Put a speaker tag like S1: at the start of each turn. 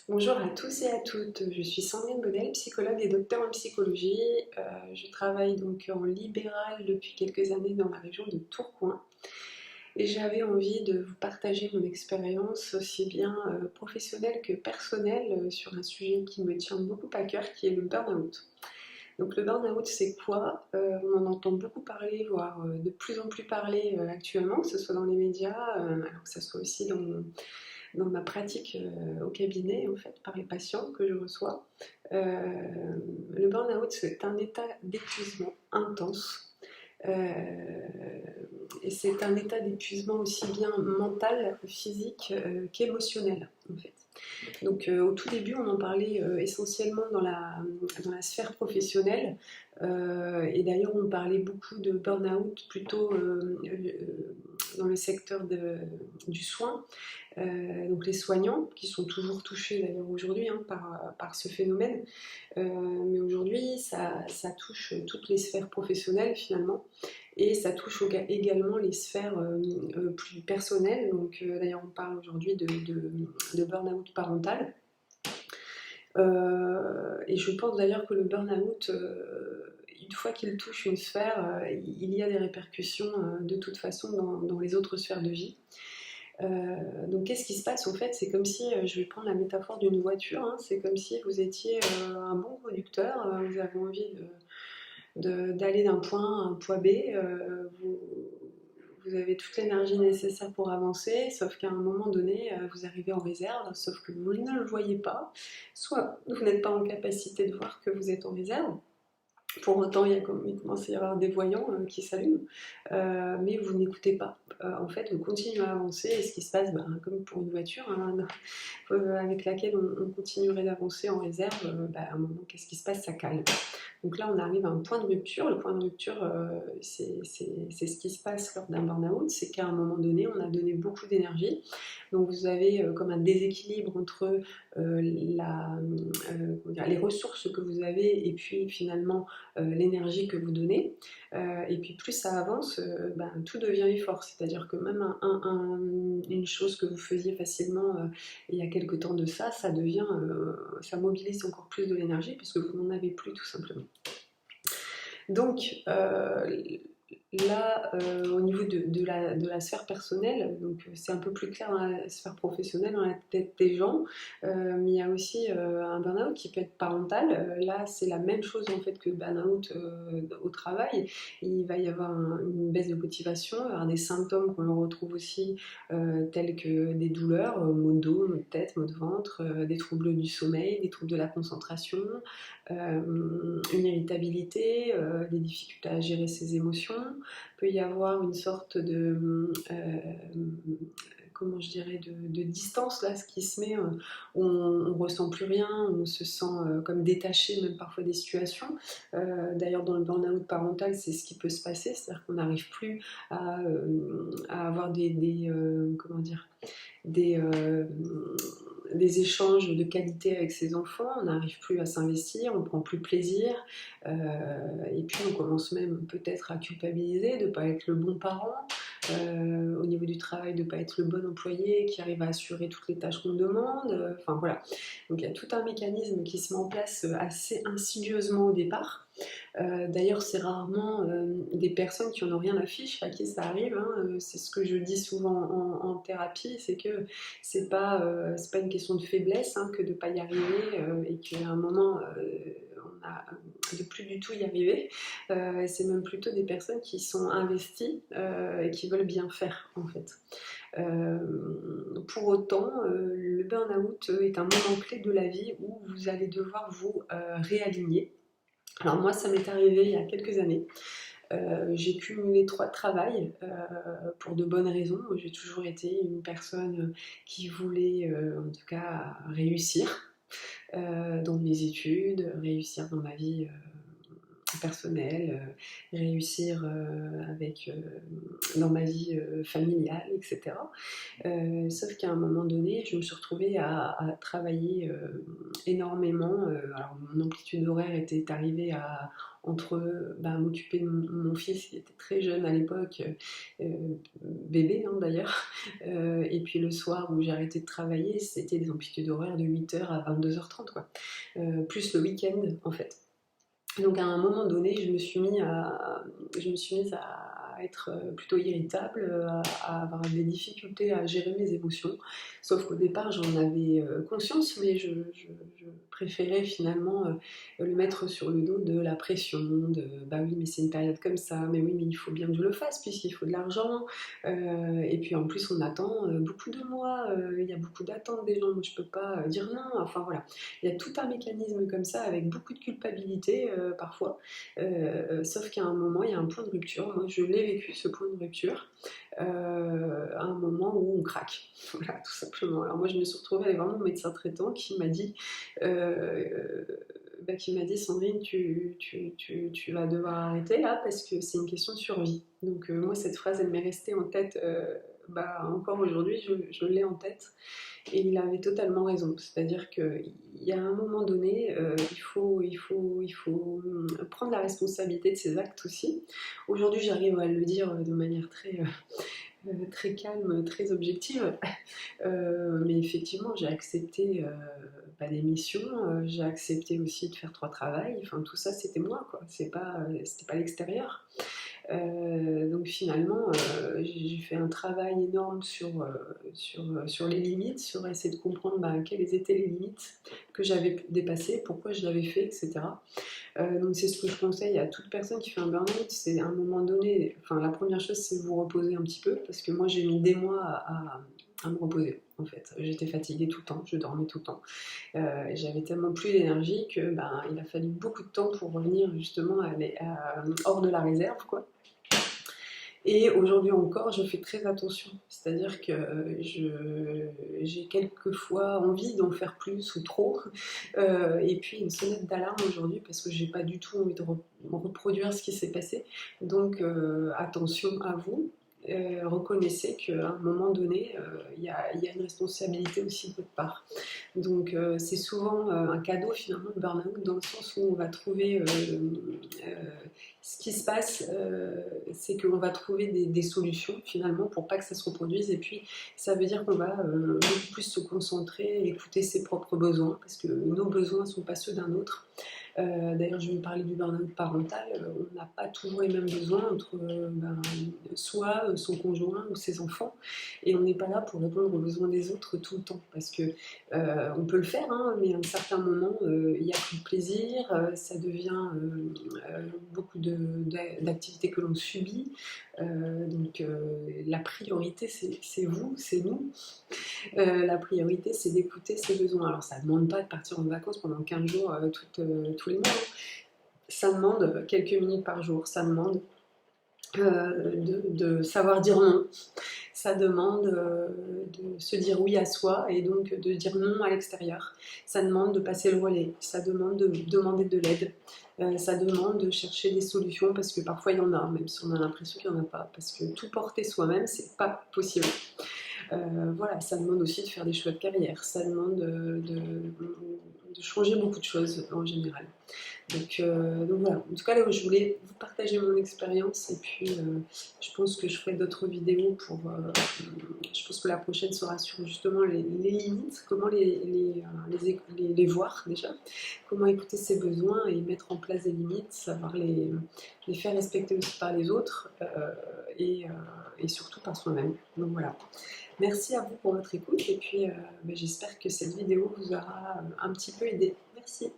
S1: Bonjour à tous et à toutes, je suis Sandrine Bodel, psychologue et docteur en psychologie. Je travaille donc en libéral depuis quelques années dans la région de Tourcoing et j'avais envie de vous partager mon expérience aussi bien professionnelle que personnelle sur un sujet qui me tient beaucoup à cœur qui est le burn-out. Donc le burn-out c'est quoi? On en entend beaucoup parler, voire de plus en plus parler actuellement, que ce soit dans les médias, alors que ce soit aussi dans ma pratique au cabinet, en fait, par les patients que je reçois. Le burn-out, c'est un état d'épuisement intense. Et c'est un état d'épuisement aussi bien mental, physique qu'émotionnel, en fait. Donc au tout début, on en parlait essentiellement dans la sphère professionnelle. Et d'ailleurs, on parlait beaucoup de burn-out plutôt dans le secteur du soin. Donc les soignants, qui sont toujours touchés d'ailleurs aujourd'hui par ce phénomène, mais aujourd'hui ça touche toutes les sphères professionnelles finalement, et ça touche également les sphères plus personnelles. Donc d'ailleurs on parle aujourd'hui de burn-out parental. Et je pense d'ailleurs que le burn-out, une fois qu'il touche une sphère, il y a des répercussions de toute façon dans les autres sphères de vie. Donc qu'est-ce qui se passe au fait? C'est comme si, je vais prendre la métaphore d'une voiture, hein, c'est comme si vous étiez un bon conducteur, vous avez envie d'aller d'un point à un point B, vous avez toute l'énergie nécessaire pour avancer, sauf qu'à un moment donné, vous arrivez en réserve, sauf que vous ne le voyez pas, soit vous n'êtes pas en capacité de voir que vous êtes en réserve. Pour autant, il commence à y avoir des voyants qui s'allument, mais vous n'écoutez pas. En fait, vous continuez à avancer, et ce qui se passe, comme pour une voiture, hein, avec laquelle on continuerait d'avancer en réserve, à un moment, qu'est-ce qui se passe? Ça cale. Donc là, on arrive à un point de rupture. Le point de rupture, c'est ce qui se passe lors d'un burn-out, c'est qu'à un moment donné, on a donné beaucoup d'énergie. Donc vous avez comme un déséquilibre entre les ressources que vous avez et puis finalement l'énergie que vous donnez. Et puis plus ça avance, tout devient effort. C'est-à-dire que même une chose que vous faisiez facilement il y a quelque temps de ça, ça mobilise encore plus de l'énergie puisque vous n'en avez plus tout simplement. Donc là, au niveau de la sphère personnelle, donc c'est un peu plus clair dans la sphère professionnelle, dans la tête des gens, mais il y a aussi un burn-out qui peut être parental. Là, c'est la même chose en fait que le burn-out au travail. Il va y avoir une baisse de motivation, avoir des symptômes qu'on retrouve aussi, tels que des douleurs, maux de dos, maux de tête, maux de ventre, des troubles du sommeil, des troubles de la concentration, une irritabilité, des difficultés à gérer ses émotions. Il peut y avoir une sorte comment je dirais, de distance là, ce qui se met, on ne ressent plus rien, on se sent comme détaché même parfois des situations. D'ailleurs dans le burn-out parental, c'est ce qui peut se passer, c'est-à-dire qu'on n'arrive plus à avoir comment dire, des, euh, des échanges de qualité avec ses enfants, on n'arrive plus à s'investir, on ne prend plus plaisir, et puis on commence même peut-être à culpabiliser de ne pas être le bon parent, au niveau du travail, de ne pas être le bon employé qui arrive à assurer toutes les tâches qu'on demande, enfin voilà. Donc il y a tout un mécanisme qui se met en place assez insidieusement au départ. D'ailleurs, c'est rarement des personnes qui en ont rien à fiche à qui ça arrive, hein. C'est ce que je dis souvent en thérapie, c'est que c'est pas une question de faiblesse, hein, que de ne pas y arriver et qu'à un moment on a de plus du tout y arriver. C'est même plutôt des personnes qui sont investies et qui veulent bien faire en fait. Pour autant, le burn-out est un moment clé de la vie où vous allez devoir vous réaligner. Alors moi, ça m'est arrivé il y a quelques années. J'ai cumulé 3 travails pour de bonnes raisons. J'ai toujours été une personne qui voulait en tout cas réussir dans mes études, réussir dans ma vie personnelle, réussir dans ma vie familiale, etc. Sauf qu'à un moment donné, je me suis retrouvée à travailler énormément. Alors mon amplitude horaire était arrivée à m'occuper de mon fils qui était très jeune à l'époque, bébé hein, d'ailleurs, et puis le soir où j'ai arrêté de travailler, c'était des amplitudes horaires de 8h à 22h30, quoi. Plus le week-end en fait. Donc à un moment donné, je me suis mise à être plutôt irritable, à avoir des difficultés à gérer mes émotions. Sauf qu'au départ, j'en avais conscience, mais je préférais finalement le mettre sur le dos de la pression, de bah oui, mais c'est une période comme ça, mais oui, mais il faut bien que je le fasse puisqu'il faut de l'argent. Et puis en plus, on attend beaucoup de moi, il y a beaucoup d'attentes des gens, moi je peux pas dire non. Enfin voilà, il y a tout un mécanisme comme ça avec beaucoup de culpabilité parfois. Sauf qu'à un moment, il y a un point de rupture. Moi, je l'ai vécu, ce point de rupture, à un moment où on craque. Voilà, tout simplement. Alors moi, je me suis retrouvée avec vraiment mon médecin traitant qui m'a dit, Sandrine, tu vas devoir arrêter là parce que c'est une question de survie. Donc moi, cette phrase, elle m'est restée en tête. Encore aujourd'hui, je l'ai en tête. Et il avait totalement raison. C'est-à-dire qu'il y a un moment donné, il faut prendre la responsabilité de ses actes aussi. Aujourd'hui, j'arrive à le dire de manière très calme, très objective. Mais effectivement, j'ai accepté des missions, j'ai accepté aussi de faire 3 travails. Enfin, tout ça, c'était moi, quoi. C'était pas l'extérieur. Donc finalement, j'ai fait un travail énorme sur les limites, sur essayer de comprendre quelles étaient les limites que j'avais dépassées, pourquoi je l'avais fait, etc. Donc c'est ce que je conseille à toute personne qui fait un burn-out, c'est à un moment donné, enfin la première chose c'est vous reposer un petit peu, parce que moi j'ai mis des mois à me reposer en fait. J'étais fatiguée tout le temps, je dormais tout le temps. J'avais tellement plus d'énergie que il a fallu beaucoup de temps pour revenir justement hors de la réserve, quoi. Et aujourd'hui encore, je fais très attention. C'est-à-dire que j'ai quelquefois envie d'en faire plus ou trop. Et puis une sonnette d'alarme aujourd'hui parce que j'ai pas du tout envie de reproduire ce qui s'est passé. Donc attention à vous. Reconnaissez qu'à un moment donné, il y a une responsabilité aussi de votre part. Donc c'est souvent un cadeau finalement le burn-out dans le sens où on va trouver ce qui se passe, c'est qu'on va trouver des solutions finalement pour pas que ça se reproduise et puis ça veut dire qu'on va beaucoup plus se concentrer, écouter ses propres besoins parce que nos besoins ne sont pas ceux d'un autre. D'ailleurs, je vais vous parler du burn-out parental. On n'a pas toujours les mêmes besoins entre soi, son conjoint ou ses enfants. Et on n'est pas là pour répondre aux besoins des autres tout le temps. Parce que on peut le faire, hein, mais à un certain moment, il n'y a plus de plaisir. Ça devient beaucoup d'activités que l'on subit. Donc la priorité, c'est vous, c'est nous. La priorité, c'est d'écouter ses besoins. Alors, ça ne demande pas de partir en vacances pendant 15 jours tous les mois. Ça demande quelques minutes par jour. Ça demande de savoir dire non. Ça demande de se dire oui à soi et donc de dire non à l'extérieur. Ça demande de passer le relais. Ça demande de demander de l'aide. Ça demande de chercher des solutions parce que parfois il y en a, même si on a l'impression qu'il n'y en a pas. Parce que tout porter soi-même, c'est pas possible. Voilà, ça demande aussi de faire des choix de carrière, ça demande de changer beaucoup de choses en général. Donc voilà, en tout cas là, je voulais vous partager mon expérience et puis je pense que je ferai d'autres vidéos je pense que la prochaine sera sur justement les limites, comment les voir déjà, comment écouter ses besoins et mettre en place des limites, savoir les faire respecter aussi par les autres et surtout par soi-même. Donc voilà. Merci à vous pour votre écoute et puis j'espère que cette vidéo vous aura un petit peu aidé. Merci.